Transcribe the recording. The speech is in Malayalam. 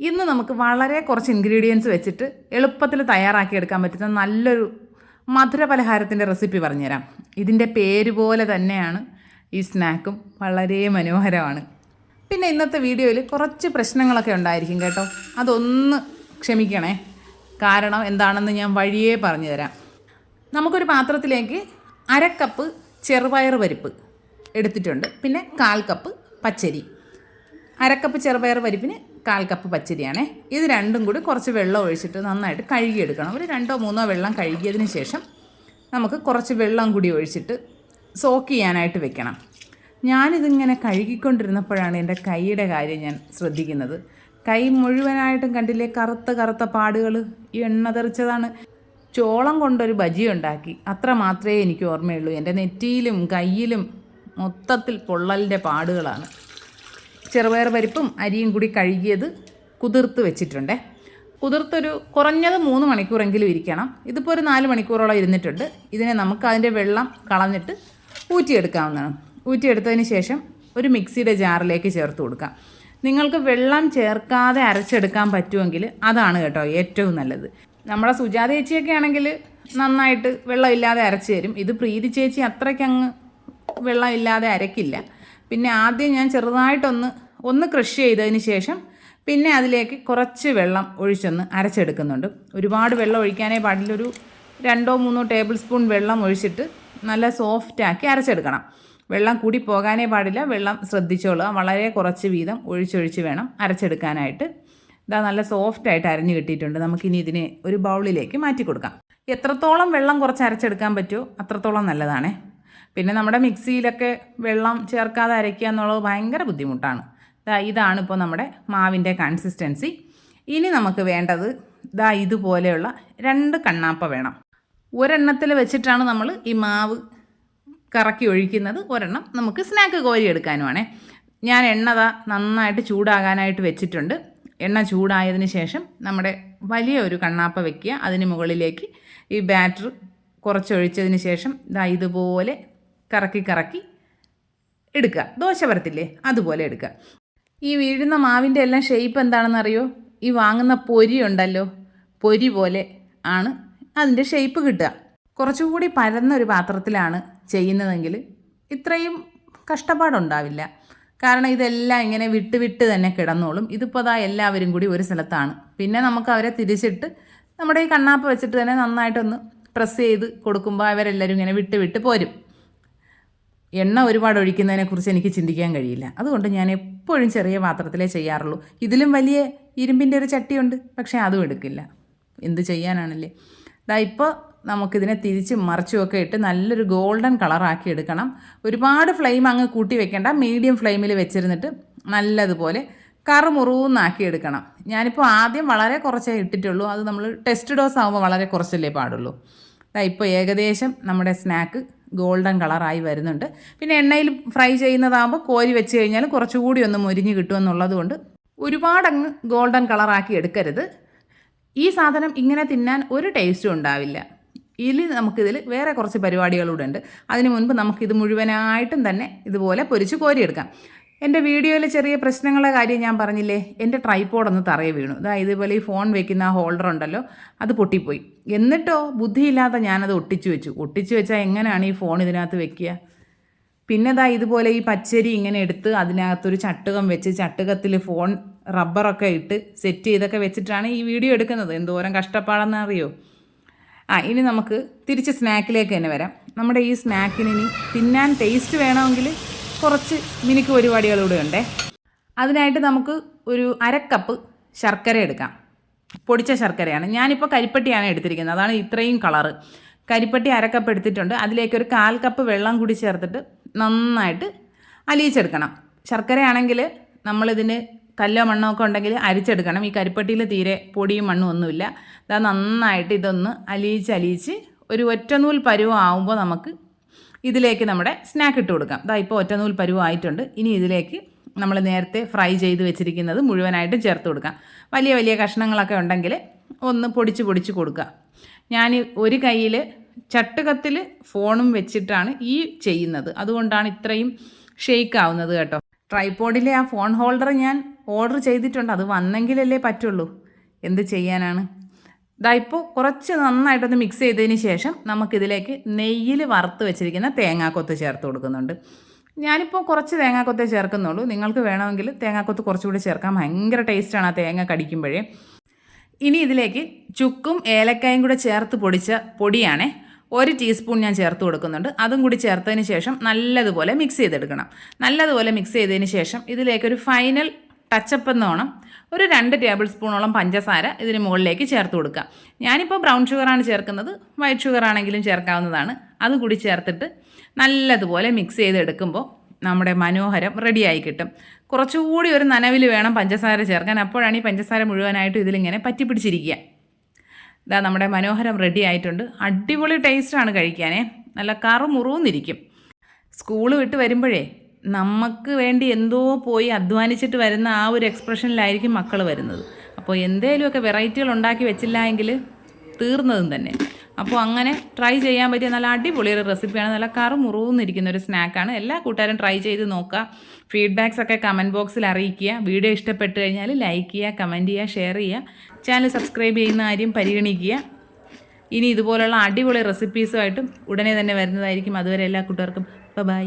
ഇന്ന് നമുക്ക് വളരെ കുറച്ച് ഇൻഗ്രീഡിയൻസ് വെച്ചിട്ട് എളുപ്പത്തിൽ തയ്യാറാക്കിയെടുക്കാൻ പറ്റുന്ന നല്ലൊരു മധുര പലഹാരത്തിൻ്റെ റെസിപ്പി പറഞ്ഞുതരാം. ഇതിൻ്റെ പേര് പോലെ തന്നെയാണ് ഈ സ്നാക്കും, വളരെ മനോഹരമാണ്. പിന്നെ ഇന്നത്തെ വീഡിയോയിൽ കുറച്ച് പ്രശ്നങ്ങളൊക്കെ ഉണ്ടായിരിക്കും കേട്ടോ, അതൊന്ന് ക്ഷമിക്കണേ. കാരണം എന്താണെന്ന് ഞാൻ വഴിയേ പറഞ്ഞു തരാം. നമുക്കൊരു പാത്രത്തിലേക്ക് 1/2 കപ്പ് ചെറുപയർ പരിപ്പ് എടുത്തിട്ടുണ്ട്, പിന്നെ 1/4 കപ്പ് പച്ചരി. 1/2 കപ്പ് ചെറുപയർ പരിപ്പിന് 1/4 കപ്പ് പച്ചരിയാണേ. ഇത് രണ്ടും കൂടി കുറച്ച് വെള്ളം ഒഴിച്ചിട്ട് നന്നായിട്ട് കഴുകിയെടുക്കണം. ഒരു 2-3 വെള്ളം കഴുകിയതിന് ശേഷം നമുക്ക് കുറച്ച് വെള്ളം കൂടി ഒഴിച്ചിട്ട് സോക്ക് ചെയ്യാനായിട്ട് വെക്കണം. ഞാനിതിങ്ങനെ കഴുകിക്കൊണ്ടിരുന്നപ്പോഴാണ് എൻ്റെ കൈയുടെ കാര്യം ഞാൻ ശ്രദ്ധിക്കുന്നത്. കൈ മുഴുവനായിട്ടും കണ്ടില്ലേ, കറുത്ത പാടുകൾ. ഈ എണ്ണ തെറിച്ചതാണ്. ചോളം കൊണ്ടൊരു ബജി ഉണ്ടാക്കി, അത്ര മാത്രമേ എനിക്ക് ഓർമ്മയുള്ളൂ. എൻ്റെ നെറ്റിയിലും കയ്യിലും മൊത്തത്തിൽ പൊള്ളലിൻ്റെ പാടുകളാണ്. ചെറുപയർ പരിപ്പും അരിയും കൂടി കഴുകിയത് കുതിർത്ത് വെച്ചിട്ടുണ്ടേ. കുതിർത്തൊരു കുറഞ്ഞത് 3 മണിക്കൂറെങ്കിലും ഇരിക്കണം. ഇതിപ്പോൾ ഒരു 4 മണിക്കൂറോളം ഇരുന്നിട്ടുണ്ട്. ഇതിനെ നമുക്ക് അതിൻ്റെ വെള്ളം കളഞ്ഞിട്ട് ഊറ്റിയെടുക്കാവുന്നതാണ്. ഊറ്റിയെടുത്തതിന് ശേഷം ഒരു മിക്സിയുടെ ജാറിലേക്ക് ചേർത്ത് കൊടുക്കാം. നിങ്ങൾക്ക് വെള്ളം ചേർക്കാതെ അരച്ചെടുക്കാൻ പറ്റുമെങ്കിൽ അതാണ് കേട്ടോ ഏറ്റവും നല്ലത്. നമ്മുടെ സുജാത ചേച്ചിയൊക്കെ ആണെങ്കിൽ നന്നായിട്ട് വെള്ളമില്ലാതെ അരച്ച് തരും. ഇത് പ്രീതി ചേച്ചി അത്രയ്ക്കങ്ങ് വെള്ളമില്ലാതെ അരക്കില്ല. പിന്നെ ആദ്യം ഞാൻ ചെറുതായിട്ടൊന്ന് ക്രഷ് ചെയ്തതിന് ശേഷം പിന്നെ അതിലേക്ക് കുറച്ച് വെള്ളം ഒഴിച്ചൊന്ന് അരച്ചെടുക്കുന്നുണ്ട്. ഒരുപാട് വെള്ളം ഒഴിക്കാനേ പാടില്ല. ഒരു 2-3 ടേബിൾ സ്പൂൺ വെള്ളം ഒഴിച്ചിട്ട് നല്ല സോഫ്റ്റാക്കി അരച്ചെടുക്കണം. വെള്ളം കൂടി പോകാനേ പാടില്ല. വെള്ളം ശ്രദ്ധിച്ചോളുക. വളരെ കുറച്ച് വീതം ഒഴിച്ചൊഴിച്ച് വേണം അരച്ചെടുക്കാനായിട്ട്. ഇതാ നല്ല സോഫ്റ്റായിട്ട് അരഞ്ഞു കിട്ടിയിട്ടുണ്ട്. നമുക്കിനി ഇതിനെ ഒരു ബൗളിലേക്ക് മാറ്റി കൊടുക്കാം. എത്രത്തോളം വെള്ളം കുറച്ച് അരച്ചെടുക്കാൻ പറ്റുമോ അത്രത്തോളം നല്ലതാണേ. പിന്നെ നമ്മുടെ മിക്സിയിലൊക്കെ വെള്ളം ചേർക്കാതെ അരയ്ക്കുക എന്നുള്ളത് ഭയങ്കര ബുദ്ധിമുട്ടാണ്. ഇതാണ് ഇപ്പോൾ നമ്മുടെ മാവിൻ്റെ കൺസിസ്റ്റൻസി. ഇനി നമുക്ക് വേണ്ടത് ഇതുപോലെയുള്ള 2 കണ്ണാപ്പ വേണം. ഒരെണ്ണത്തിൽ വെച്ചിട്ടാണ് നമ്മൾ ഈ മാവ് കറക്കി ഒഴിക്കുന്നത്. ഒരെണ്ണം നമുക്ക് സ്നാക്ക് കോരിയെടുക്കാനുമാണേ. ഞാൻ എണ്ണ നന്നായിട്ട് ചൂടാകാനായിട്ട് വെച്ചിട്ടുണ്ട്. എണ്ണ ചൂടായതിന് ശേഷം നമ്മുടെ വലിയ ഒരു കണ്ണാപ്പ വയ്ക്കുക. അതിന് മുകളിലേക്ക് ഈ ബാറ്റർ കുറച്ചൊഴിച്ചതിന് ശേഷം ഇതുപോലെ കറക്കി എടുക്കുക. ദോശ വരത്തില്ലേ, അതുപോലെ എടുക്കുക. ഈ വീഴുന്ന മാവിൻ്റെ എല്ലാം ഷേപ്പ് എന്താണെന്നറിയോ? ഈ വാങ്ങുന്ന പൊരി ഉണ്ടല്ലോ, പൊരി പോലെ ആണ് അതിൻ്റെ ഷേപ്പ് കിട്ടുക. കുറച്ചുകൂടി പരന്നൊരു പാത്രത്തിലാണ് ചെയ്യുന്നതെങ്കിൽ ഇത്രയും കഷ്ടപ്പാടുണ്ടാവില്ല. കാരണം ഇതെല്ലാം ഇങ്ങനെ വിട്ട് തന്നെ കിടന്നോളും. ഇതിപ്പോൾ എല്ലാവരും കൂടി ഒരു സ്ഥലത്താണ്. പിന്നെ നമുക്ക് അവരെ തിരിച്ചിട്ട് നമ്മുടെ ഈ കണ്ണാപ്പ വെച്ചിട്ട് തന്നെ നന്നായിട്ടൊന്ന് പ്രസ് ചെയ്ത് കൊടുക്കുമ്പോൾ അവരെല്ലാവരും ഇങ്ങനെ വിട്ട് പോരും. എണ്ണ ഒരുപാട് ഒഴിക്കുന്നതിനെക്കുറിച്ച് എനിക്ക് ചിന്തിക്കാൻ കഴിയില്ല. അതുകൊണ്ട് ഞാൻ എപ്പോഴും ചെറിയ പാത്രത്തിലേ ചെയ്യാറുള്ളൂ. ഇതിലും വലിയ ഇരുമ്പിൻ്റെ ഒരു ചട്ടിയുണ്ട്, പക്ഷേ അതും എടുക്കില്ല. എന്ത് ചെയ്യാനാണല്ലേ. ഇപ്പോൾ നമുക്കിതിനെ തിരിച്ച് മറിച്ചുമൊക്കെ ഇട്ട് നല്ലൊരു ഗോൾഡൻ കളറാക്കി എടുക്കണം. ഒരുപാട് ഫ്ലെയിം അങ്ങ് കൂട്ടി വെക്കേണ്ട. മീഡിയം ഫ്ലെയിമിൽ വെച്ചിരുന്നിട്ട് നല്ലതുപോലെ കറുമുറുന്നാക്കി എടുക്കണം. ഞാനിപ്പോൾ ആദ്യം വളരെ കുറച്ചേ ഇട്ടിട്ടുള്ളൂ. അത് നമ്മൾ ടെസ്റ്റ് ഡോസ് ആകുമ്പോൾ വളരെ കുറച്ചല്ലേ പാടുള്ളൂ. ഇപ്പോൾ ഏകദേശം നമ്മുടെ സ്നാക്ക് ഗോൾഡൻ കളറായി വരുന്നുണ്ട്. പിന്നെ എണ്ണയിൽ ഫ്രൈ ചെയ്യുന്നതാകുമ്പോൾ കോരി വെച്ച് കഴിഞ്ഞാൽ കുറച്ചുകൂടി ഒന്ന് മൊരിഞ്ഞ് കിട്ടുമെന്നുള്ളത് കൊണ്ട് ഒരുപാടങ്ങ് ഗോൾഡൻ കളറാക്കി എടുക്കരുത്. ഈ സാധനം ഇങ്ങനെ തിന്നാൻ ഒരു ടേസ്റ്റും ഉണ്ടാവില്ല. നമുക്കിതിൽ വേറെ കുറച്ച് പരിപാടികളൂടെ ഉണ്ട്. അതിന് മുൻപ് നമുക്കിത് മുഴുവനായിട്ടും തന്നെ ഇതുപോലെ പൊരിച്ച് കോരിയെടുക്കാം. എൻ്റെ വീഡിയോയിൽ ചെറിയ പ്രശ്നങ്ങളുടെ കാര്യം ഞാൻ പറഞ്ഞില്ലേ. എൻ്റെ ട്രൈപോഡൊന്ന് തറയെ വീണു. ഇതുപോലെ ഈ ഫോൺ വെക്കുന്ന ഹോൾഡർ ഉണ്ടല്ലോ, അത് പൊട്ടിപ്പോയി. എന്നിട്ടോ ബുദ്ധിയില്ലാതെ ഞാനത് ഒട്ടിച്ചു വെച്ചാൽ എങ്ങനെയാണ് ഈ ഫോൺ ഇതിനകത്ത് വെക്കുക? പിന്നെ ഇതുപോലെ ഈ പച്ചരി ഇങ്ങനെ എടുത്ത് അതിനകത്തൊരു ചട്ടുകം വെച്ച് ചട്ടുകത്തിൽ ഫോൺ റബ്ബറൊക്കെ ഇട്ട് സെറ്റ് ചെയ്തൊക്കെ വെച്ചിട്ടാണ് ഈ വീഡിയോ എടുക്കുന്നത്. എന്തോരം കഷ്ടപ്പാടെന്ന് അറിയോ? ഇനി നമുക്ക് തിരിച്ച് സ്നാക്കിലേക്ക് തന്നെ വരാം. നമ്മുടെ ഈ സ്നാക്കിന് ഇനി തിന്നാൻ ടേസ്റ്റ് വേണമെങ്കിൽ കുറച്ച് മിനുക്ക് പരിപാടികളൂടെ ഉണ്ടേ. അതിനായിട്ട് നമുക്ക് ഒരു 1/2 കപ്പ് ശർക്കര എടുക്കാം. പൊടിച്ച ശർക്കരയാണ്. ഞാനിപ്പോൾ കരിപ്പട്ടിയാണ് എടുത്തിരിക്കുന്നത്. അതാണ് ഇത്രയും കളറ്. കരിപ്പട്ടി 1/2 കപ്പ് എടുത്തിട്ടുണ്ട്. അതിലേക്കൊരു 1/4 കപ്പ് വെള്ളം കൂടി ചേർത്തിട്ട് നന്നായിട്ട് അലിയിച്ചെടുക്കണം. ശർക്കരയാണെങ്കിൽ നമ്മളിതിന് കല്ലോ മണ്ണോ ഒക്കെ ഉണ്ടെങ്കിൽ അരിച്ചെടുക്കണം. ഈ കരിപ്പട്ടിയിൽ തീരെ പൊടിയും മണ്ണും ഒന്നുമില്ല. നന്നായിട്ട് ഇതൊന്ന് അലിയിച്ച് ഒരു ഒറ്റനൂൽ പരുവം ആവുമ്പോൾ നമുക്ക് ഇതിലേക്ക് നമ്മുടെ സ്നാക്ക് ഇട്ട് കൊടുക്കാം. ഇപ്പോൾ ഒറ്റനൂൽ പരുവമായിട്ടുണ്ട്. ഇനി ഇതിലേക്ക് നമ്മൾ നേരത്തെ ഫ്രൈ ചെയ്ത് വെച്ചിരിക്കുന്നത് മുഴുവനായിട്ടും ചേർത്ത് കൊടുക്കാം. വലിയ കഷ്ണങ്ങളൊക്കെ ഉണ്ടെങ്കിൽ ഒന്ന് പൊടിച്ച് കൊടുക്കുക. ഞാൻ ഒരു കയ്യിൽ ചട്ടുകത്തിൽ ഫോണും വെച്ചിട്ടാണ് ഈ ചെയ്യുന്നത്. അതുകൊണ്ടാണ് ഇത്രയും ഷെയ്ക്ക് ആവുന്നത് കേട്ടോ. ട്രൈപോഡിലെ ആ ഫോൺ ഹോൾഡർ ഞാൻ ഓർഡർ ചെയ്തിട്ടുണ്ട്, അത് വന്നെങ്കിലല്ലേ പറ്റുള്ളൂ. എന്ത് ചെയ്യാനാണ്. ഇതാ ഇപ്പോൾ കുറച്ച് നന്നായിട്ടൊന്ന് മിക്സ് ചെയ്തതിന് ശേഷം നമുക്കിതിലേക്ക് നെയ്യിൽ വറുത്ത് വെച്ചിരിക്കുന്ന തേങ്ങാക്കൊത്ത് ചേർത്ത് കൊടുക്കുന്നുണ്ട്. ഞാനിപ്പോൾ കുറച്ച് തേങ്ങാക്കൊത്തേ ചേർക്കുന്നുള്ളൂ. നിങ്ങൾക്ക് വേണമെങ്കിൽ തേങ്ങാക്കൊത്ത് കുറച്ചുകൂടി ചേർക്കാം. ഭയങ്കര ടേസ്റ്റാണ് ആ തേങ്ങ കടിക്കുമ്പോഴേ. ഇനി ഇതിലേക്ക് ചുക്കും ഏലക്കായും കൂടെ ചേർത്ത് പൊടിച്ച പൊടിയാണേ 1 ടീസ്പൂൺ ഞാൻ ചേർത്ത് കൊടുക്കുന്നുണ്ട്. അതും കൂടി ചേർത്തതിന് ശേഷം നല്ലതുപോലെ മിക്സ് ചെയ്തെടുക്കണം. നല്ലതുപോലെ മിക്സ് ചെയ്തതിന് ശേഷം ഇതിലേക്കൊരു ഫൈനൽ ടച്ചപ്പ് എന്നോണം ഒരു 2 ടേബിൾ സ്പൂണോളം പഞ്ചസാര ഇതിന് മുകളിലേക്ക് ചേർത്ത് കൊടുക്കുക. ഞാനിപ്പോൾ ബ്രൗൺ ഷുഗറാണ് ചേർക്കുന്നത്, വൈറ്റ് ഷുഗർ ആണെങ്കിലും ചേർക്കാവുന്നതാണ്. അതും കൂടി ചേർത്തിട്ട് നല്ലതുപോലെ മിക്സ് ചെയ്തെടുക്കുമ്പോൾ നമ്മുടെ മനോഹരം റെഡിയായി കിട്ടും. കുറച്ചുകൂടി ഒരു നനവിൽ വേണം പഞ്ചസാര ചേർക്കാൻ, അപ്പോഴാണ് ഈ പഞ്ചസാര മുഴുവനായിട്ടും ഇതിലിങ്ങനെ പറ്റിപ്പിടിച്ചിരിക്കുക. ഇതാ നമ്മുടെ മനോഹരം റെഡി ആയിട്ടുണ്ട്. അടിപൊളി ടേസ്റ്റാണ് കഴിക്കാനേ, നല്ല കറുമുറുന്നിരിക്കും. സ്കൂള് വിട്ട് വരുമ്പോഴേ നമുക്ക് വേണ്ടി എന്തോ പോയി അധ്വാനിച്ചിട്ട് വരുന്ന ആ ഒരു എക്സ്പ്രഷനിലായിരിക്കും മക്കൾ വരുന്നത്. അപ്പോൾ എന്തേലുമൊക്കെ വെറൈറ്റികൾ ഉണ്ടാക്കി വെച്ചില്ല എങ്കിൽ തീർന്നതും തന്നെ. അപ്പോൾ അങ്ങനെ ട്രൈ ചെയ്യാൻ പറ്റിയ നല്ല അടിപൊളി ഒരു റെസിപ്പിയാണ്. നല്ല കറുമുറുന്നിരിക്കുന്ന ഒരു സ്നാക്കാണ്. എല്ലാ കൂട്ടുകാരും ട്രൈ ചെയ്ത് നോക്കുക. ഫീഡ്ബാക്സ് ഒക്കെ കമൻറ്റ് ബോക്സിൽ അറിയിക്കുക. വീഡിയോ ഇഷ്ടപ്പെട്ട് കഴിഞ്ഞാൽ ലൈക്ക് ചെയ്യുക, കമൻറ്റ് ചെയ്യുക, ഷെയർ ചെയ്യുക. ചാനൽ സബ്സ്ക്രൈബ് ചെയ്യുന്ന കാര്യം പരിഗണിക്കുക. ഇനി ഇതുപോലുള്ള അടിപൊളി റെസിപ്പീസുമായിട്ടും ഉടനെ തന്നെ വരുന്നതായിരിക്കും. അതുവരെ എല്ലാ കൂട്ടുകാർക്കും ബൈ.